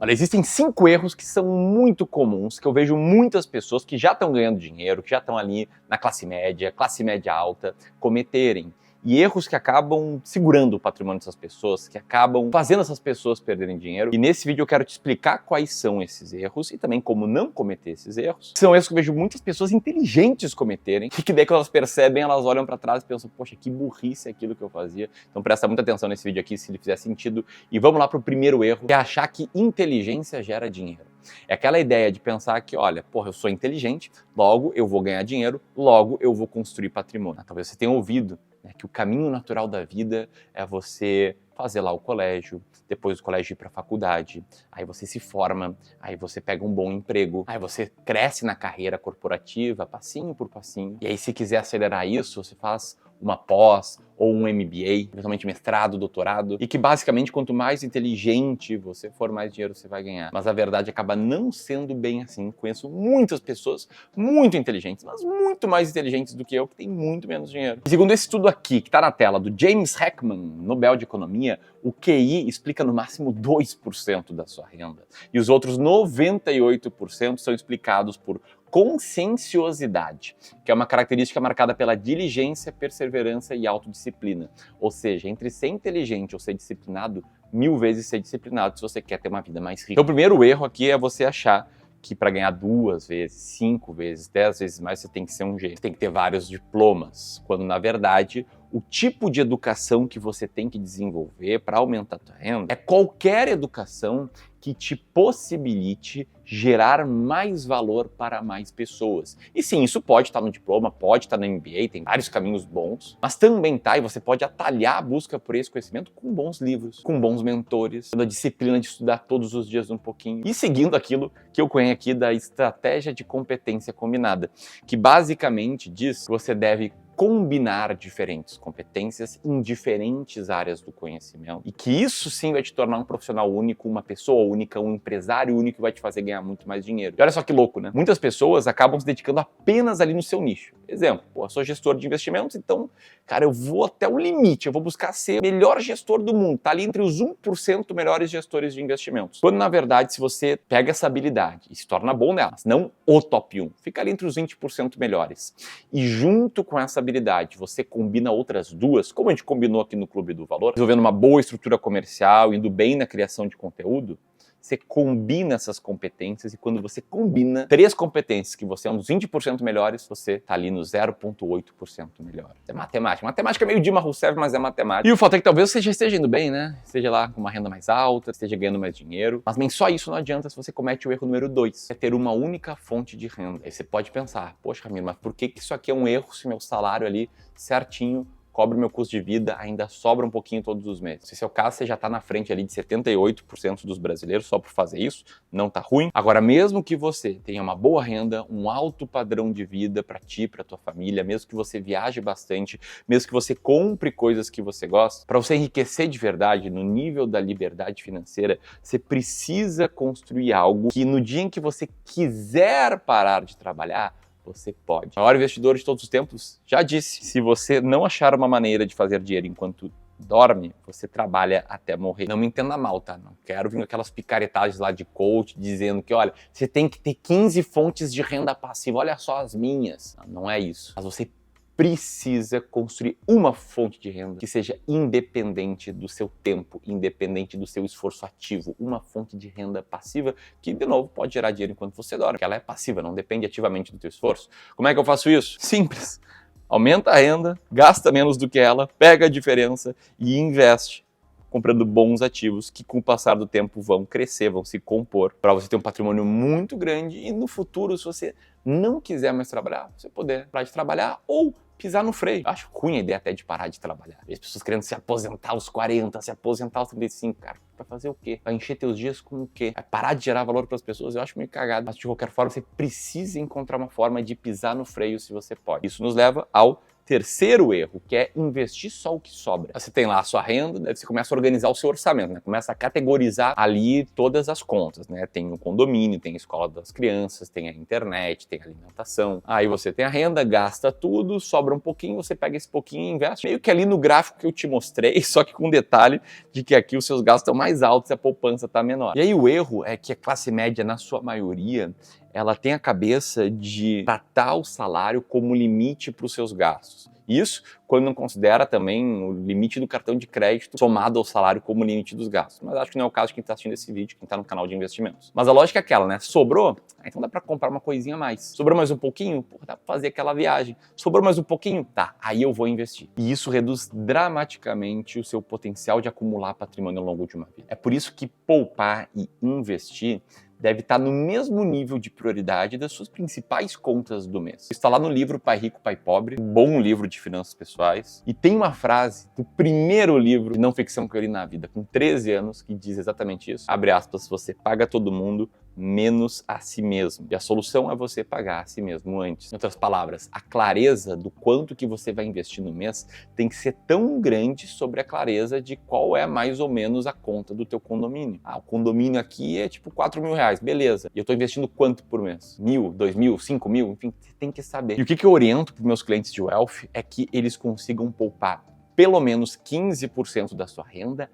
Olha, existem 5 erros que são muito comuns, que eu vejo muitas pessoas que já estão ganhando dinheiro, que já estão ali na classe média alta, cometerem. E erros que acabam segurando o patrimônio dessas pessoas, que acabam fazendo essas pessoas perderem dinheiro. E nesse vídeo eu quero te explicar quais são esses erros e também como não cometer esses erros. São erros que eu vejo muitas pessoas inteligentes cometerem, e que daí quando elas percebem, elas olham para trás e pensam, poxa, que burrice aquilo que eu fazia. Então presta muita atenção nesse vídeo aqui, se ele fizer sentido. E vamos lá para o primeiro erro, que é achar que inteligência gera dinheiro. É aquela ideia de pensar que, olha, porra, eu sou inteligente, logo eu vou ganhar dinheiro, logo eu vou construir patrimônio. Talvez você tenha ouvido, né, que o caminho natural da vida é você fazer lá o colégio, depois do colégio ir para a faculdade, aí você se forma, aí você pega um bom emprego, aí você cresce na carreira corporativa, passinho por passinho, e aí se quiser acelerar isso, você faz uma pós ou um MBA, eventualmente mestrado, doutorado, e que basicamente quanto mais inteligente você for, mais dinheiro você vai ganhar. Mas a verdade acaba não sendo bem assim. Conheço muitas pessoas muito inteligentes, mas muito mais inteligentes do que eu, que têm muito menos dinheiro. E segundo esse estudo aqui, que está na tela, do James Heckman, Nobel de Economia, o QI explica no máximo 2% da sua renda. E os outros 98% são explicados por conscienciosidade, que é uma característica marcada pela diligência, perseverança e autodisciplina. Ou seja, entre ser inteligente ou ser disciplinado, 1000 vezes ser disciplinado se você quer ter uma vida mais rica. Então o primeiro erro aqui é você achar que para ganhar 2 vezes, 5 vezes, 10 vezes mais, você tem que ser um gênio. Você tem que ter vários diplomas, quando na verdade o tipo de educação que você tem que desenvolver para aumentar a tua renda é qualquer educação que te possibilite gerar mais valor para mais pessoas. E sim, isso pode estar no diploma, pode estar no MBA, tem vários caminhos bons, mas também tá, e você pode atalhar a busca por esse conhecimento com bons livros, com bons mentores, tendo a disciplina de estudar todos os dias um pouquinho e seguindo aquilo que eu conheço aqui da estratégia de competência combinada, que basicamente diz que você deve combinar diferentes competências em diferentes áreas do conhecimento. E que isso sim vai te tornar um profissional único, uma pessoa única, um empresário único que vai te fazer ganhar muito mais dinheiro. E olha só que louco, né? Muitas pessoas acabam se dedicando apenas ali no seu nicho. Exemplo, eu sou gestor de investimentos, então, cara, eu vou até o limite, eu vou buscar ser o melhor gestor do mundo, tá ali entre os 1% melhores gestores de investimentos. Quando, na verdade, se você pega essa habilidade e se torna bom nela, mas não o top 1, fica ali entre os 20% melhores. E junto com essa habilidade, você combina outras duas, como a gente combinou aqui no Clube do Valor, desenvolvendo uma boa estrutura comercial, indo bem na criação de conteúdo, você combina essas competências e quando você combina 3 competências que você é um dos 20% melhores, você tá ali no 0,8% melhor. É matemática. Matemática é meio Dilma Rousseff, mas é matemática. E o fato é que talvez você já esteja indo bem, né? Esteja lá com uma renda mais alta, esteja ganhando mais dinheiro. Mas nem só isso não adianta se você comete o erro número 2, é ter uma única fonte de renda. Aí você pode pensar, poxa, Ramiro, mas por que isso aqui é um erro se meu salário ali certinho cobre o meu custo de vida, ainda sobra um pouquinho todos os meses? Se esse é o caso, você já está na frente ali de 78% dos brasileiros só por fazer isso, não tá ruim. Agora, mesmo que você tenha uma boa renda, um alto padrão de vida para ti, para tua família, mesmo que você viaje bastante, mesmo que você compre coisas que você gosta, para você enriquecer de verdade no nível da liberdade financeira, você precisa construir algo que no dia em que você quiser parar de trabalhar, você pode. O maior investidor de todos os tempos já disse, se você não achar uma maneira de fazer dinheiro enquanto dorme, você trabalha até morrer. Não me entenda mal, tá? Não quero vir com aquelas picaretagens lá de coach dizendo que, olha, você tem que ter 15 fontes de renda passiva, olha só as minhas. Não é isso. Mas você precisa construir uma fonte de renda que seja independente do seu tempo, independente do seu esforço ativo. Uma fonte de renda passiva que, de novo, pode gerar dinheiro enquanto você dorme, porque ela é passiva, não depende ativamente do teu esforço. Como é que eu faço isso? Simples. Aumenta a renda, gasta menos do que ela, pega a diferença e investe comprando bons ativos que com o passar do tempo vão crescer, vão se compor para você ter um patrimônio muito grande e no futuro, se você não quiser mais trabalhar, você poder parar de trabalhar ou pisar no freio. Eu acho ruim a ideia até de parar de trabalhar. As pessoas querendo se aposentar aos 40, se aposentar aos 35, cara, vai fazer o quê? Vai encher teus dias com o quê? Vai parar de gerar valor para as pessoas? Eu acho meio cagado. Mas de qualquer forma, você precisa encontrar uma forma de pisar no freio se você pode. Isso nos leva ao Terceiro erro, que é investir só o que sobra. Você tem lá a sua renda, daí você começa a organizar o seu orçamento, né? Começa a categorizar ali todas as contas, né? Tem o condomínio, tem a escola das crianças, tem a internet, tem a alimentação. Aí você tem a renda, gasta tudo, sobra um pouquinho, você pega esse pouquinho e investe. Meio que ali no gráfico que eu te mostrei, só que com detalhe de que aqui os seus gastos estão mais altos e a poupança está menor. E aí o erro é que a classe média, na sua maioria, ela tem a cabeça de tratar o salário como limite para os seus gastos. Isso quando não considera também o limite do cartão de crédito somado ao salário como limite dos gastos. Mas acho que não é o caso de quem está assistindo esse vídeo, quem está no canal de investimentos. Mas a lógica é aquela, né? Sobrou? Então dá para comprar uma coisinha a mais. Sobrou mais um pouquinho? Pô, dá para fazer aquela viagem. Sobrou mais um pouquinho? Tá, aí eu vou investir. E isso reduz dramaticamente o seu potencial de acumular patrimônio ao longo de uma vida. É por isso que poupar e investir deve estar no mesmo nível de prioridade das suas principais contas do mês. Está lá no livro Pai Rico, Pai Pobre, um bom livro de finanças pessoais. E tem uma frase do primeiro livro de não ficção que eu li na vida, com 13 anos, que diz exatamente isso. Abre aspas, você paga todo mundo, menos a si mesmo. E a solução é você pagar a si mesmo antes. Em outras palavras, a clareza do quanto que você vai investir no mês tem que ser tão grande sobre a clareza de qual é mais ou menos a conta do teu condomínio. Ah, o condomínio aqui é tipo R$4.000, beleza. E eu estou investindo quanto por mês? 1.000, 2.000, 5.000, enfim, você tem que saber. E o que eu oriento para os meus clientes de Wealth é que eles consigam poupar pelo menos 15% da sua renda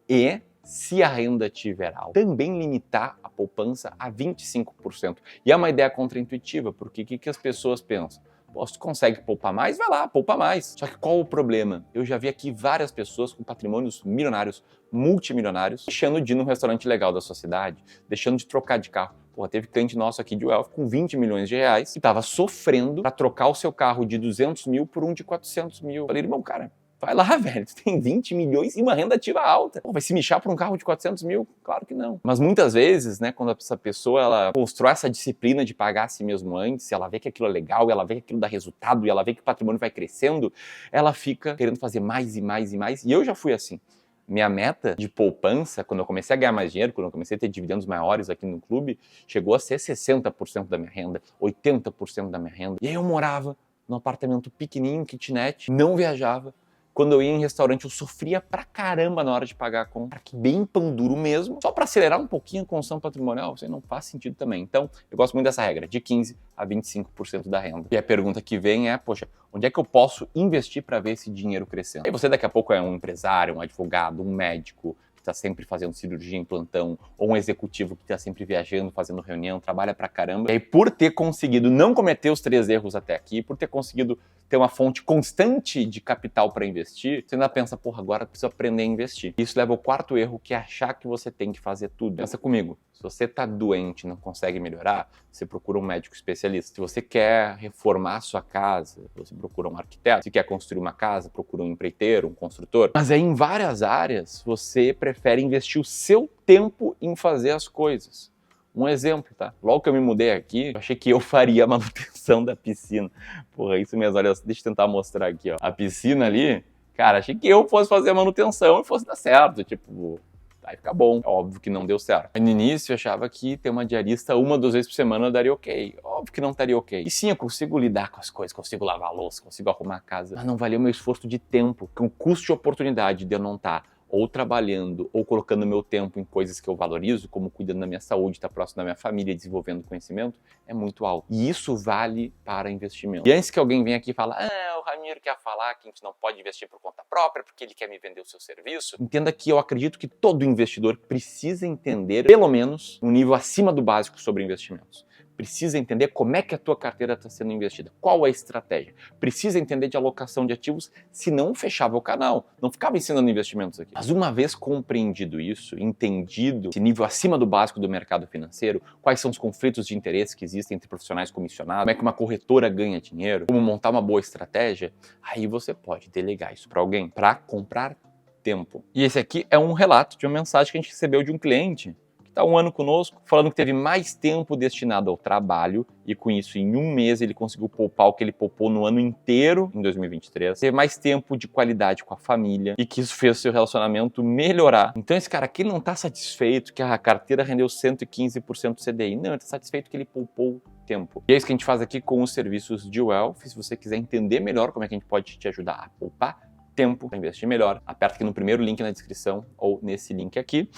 e, se a renda tiver alta, também limitar a poupança a 25%. E é uma ideia contraintuitiva, porque o que as pessoas pensam? Pô, se tu consegue poupar mais, vai lá, poupa mais. Só que qual o problema? Eu já vi aqui várias pessoas com patrimônios milionários, multimilionários, deixando de ir num restaurante legal da sua cidade, deixando de trocar de carro. Pô, teve cliente nosso aqui de Wealth com 20 milhões de reais que estava sofrendo para trocar o seu carro de 200 mil por um de 400 mil. Eu falei, irmão, cara, vai lá, velho, tu tem 20 milhões e uma renda ativa alta. Pô, vai se mexer por um carro de 400 mil? Claro que não. Mas muitas vezes, né, quando essa pessoa ela constrói essa disciplina de pagar a si mesmo antes, ela vê que aquilo é legal, ela vê que aquilo dá resultado, e ela vê que o patrimônio vai crescendo, ela fica querendo fazer mais e mais e mais. E eu já fui assim. Minha meta de poupança, quando eu comecei a ganhar mais dinheiro, quando eu comecei a ter dividendos maiores aqui no clube, chegou a ser 60% da minha renda, 80% da minha renda. E aí eu morava num apartamento pequenininho, kitnet, não viajava. Quando eu ia em restaurante, eu sofria pra caramba na hora de pagar a conta. Que bem pão duro mesmo, só para acelerar um pouquinho a construção patrimonial, isso aí não faz sentido também. Então, eu gosto muito dessa regra, de 15% a 25% da renda. E a pergunta que vem é, poxa, onde é que eu posso investir para ver esse dinheiro crescendo? Aí você daqui a pouco é um empresário, um advogado, um médico, está sempre fazendo cirurgia em plantão, ou um executivo que está sempre viajando, fazendo reunião, trabalha pra caramba. E aí, por ter conseguido não cometer os 3 erros até aqui, por ter conseguido ter uma fonte constante de capital para investir, você ainda pensa, porra, agora eu preciso aprender a investir. Isso leva ao quarto erro, que é achar que você tem que fazer tudo. Pensa comigo, se você está doente e não consegue melhorar, você procura um médico especialista. Se você quer reformar a sua casa, você procura um arquiteto. Se quer construir uma casa, procura um empreiteiro, um construtor. Mas aí, em várias áreas, você prefere investir o seu tempo em fazer as coisas. Um exemplo, tá? Logo que eu me mudei aqui, eu achei que eu faria a manutenção da piscina. Porra, isso mesmo, olha, deixa eu tentar mostrar aqui, ó. A piscina ali, cara, achei que eu fosse fazer a manutenção e fosse dar certo, tipo, vai ficar bom. É óbvio que não deu certo. No início eu achava que ter uma diarista 1, 2 vezes por semana daria ok. Óbvio que não estaria ok. E sim, eu consigo lidar com as coisas, consigo lavar a louça, consigo arrumar a casa, mas não valia o meu esforço de tempo, com o custo de oportunidade de eu não estar ou trabalhando, ou colocando meu tempo em coisas que eu valorizo, como cuidando da minha saúde, estar próximo da minha família, desenvolvendo conhecimento, é muito alto. E isso vale para investimento. E antes que alguém venha aqui e fale, o Ramiro quer falar que a gente não pode investir por conta própria, porque ele quer me vender o seu serviço, entenda que eu acredito que todo investidor precisa entender, pelo menos, um nível acima do básico sobre investimentos. Precisa entender como é que a tua carteira está sendo investida, qual é a estratégia. Precisa entender de alocação de ativos, senão fechava o canal, não ficava ensinando investimentos aqui. Mas uma vez compreendido isso, entendido esse nível acima do básico do mercado financeiro, quais são os conflitos de interesse que existem entre profissionais comissionados, como é que uma corretora ganha dinheiro, como montar uma boa estratégia, aí você pode delegar isso para alguém, para comprar tempo. E esse aqui é um relato de uma mensagem que a gente recebeu de um cliente está 1 ano conosco, falando que teve mais tempo destinado ao trabalho e com isso em 1 mês ele conseguiu poupar o que ele poupou no ano inteiro em 2023. Teve mais tempo de qualidade com a família e que isso fez o seu relacionamento melhorar. Então esse cara aqui não está satisfeito que a carteira rendeu 115% do CDI. Não, ele está satisfeito que ele poupou tempo. E é isso que a gente faz aqui com os serviços de Wealth. Se você quiser entender melhor como é que a gente pode te ajudar a poupar tempo para investir melhor, aperta aqui no primeiro link na descrição ou nesse link aqui.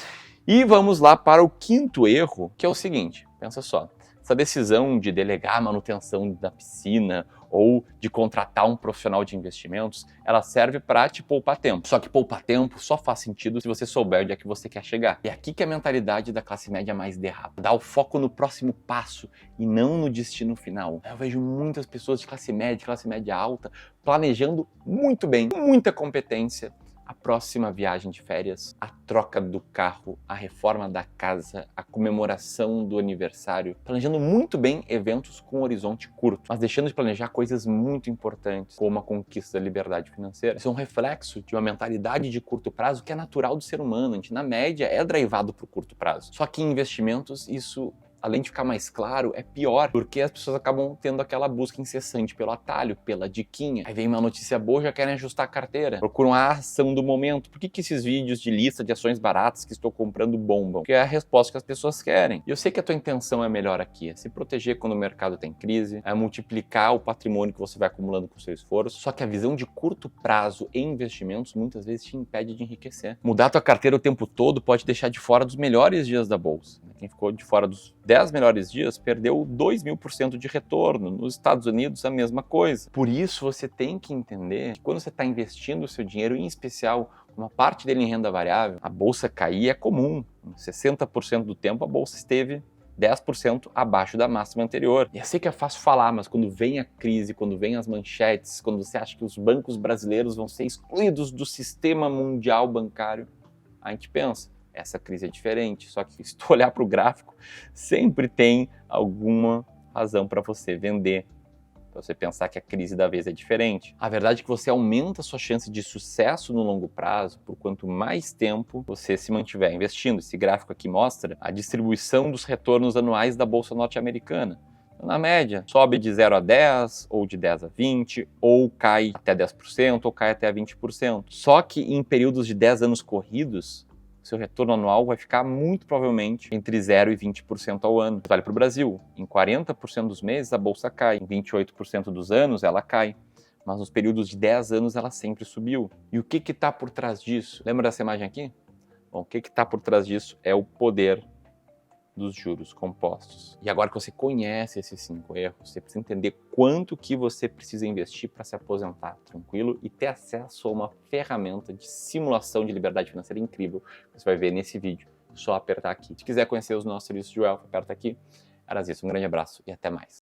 E vamos lá para o quinto erro, que é o seguinte, pensa só. Essa decisão de delegar a manutenção da piscina ou de contratar um profissional de investimentos, ela serve para te poupar tempo. Só que poupar tempo só faz sentido se você souber onde é que você quer chegar. É aqui que a mentalidade da classe média mais derrapa. Dá o foco no próximo passo e não no destino final. Eu vejo muitas pessoas de classe média alta, planejando muito bem, com muita competência, a próxima viagem de férias, a troca do carro, a reforma da casa, a comemoração do aniversário, planejando muito bem eventos com horizonte curto, mas deixando de planejar coisas muito importantes, como a conquista da liberdade financeira. Isso é um reflexo de uma mentalidade de curto prazo que é natural do ser humano. A gente, na média, é drivado para o curto prazo. Só que em investimentos, isso, além de ficar mais claro, é pior, porque as pessoas acabam tendo aquela busca incessante pelo atalho, pela diquinha. Aí vem uma notícia boa, já querem ajustar a carteira, procuram a ação do momento. Por que esses vídeos de lista de ações baratas que estou comprando bombam? Porque é a resposta que as pessoas querem. E eu sei que a tua intenção é melhor aqui, é se proteger quando o mercado tem crise, é multiplicar o patrimônio que você vai acumulando com o seu esforço, só que a visão de curto prazo em investimentos muitas vezes te impede de enriquecer. Mudar a tua carteira o tempo todo pode deixar de fora dos melhores dias da bolsa. Quem ficou de fora dos 10 melhores dias perdeu 2.000% de retorno. Nos Estados Unidos, a mesma coisa. Por isso, você tem que entender que quando você está investindo o seu dinheiro, em especial uma parte dele em renda variável, a bolsa cair é comum. Em 60% do tempo, a bolsa esteve 10% abaixo da máxima anterior. E eu sei que é fácil falar, mas quando vem a crise, quando vem as manchetes, quando você acha que os bancos brasileiros vão ser excluídos do sistema mundial bancário, a gente pensa, essa crise é diferente. Só que se tu olhar para o gráfico, sempre tem alguma razão para você vender, para você pensar que a crise da vez é diferente. A verdade é que você aumenta a sua chance de sucesso no longo prazo por quanto mais tempo você se mantiver investindo. Esse gráfico aqui mostra a distribuição dos retornos anuais da Bolsa Norte-Americana. Na média, sobe de 0 a 10, ou de 10 a 20, ou cai até 10%, ou cai até 20%. Só que em períodos de 10 anos corridos, seu retorno anual vai ficar muito provavelmente entre 0 e 20% ao ano. Vale para o Brasil. Em 40% dos meses a bolsa cai, em 28% dos anos ela cai, mas nos períodos de 10 anos ela sempre subiu. E o que está por trás disso? Lembra dessa imagem aqui? Bom, o que está por trás disso é o poder dos juros compostos. E agora que você conhece esses 5 erros, você precisa entender quanto que você precisa investir para se aposentar tranquilo e ter acesso a uma ferramenta de simulação de liberdade financeira incrível que você vai ver nesse vídeo. É só apertar aqui. Se quiser conhecer os nossos serviços de Wealth, aperta aqui. Era isso, um grande abraço e até mais.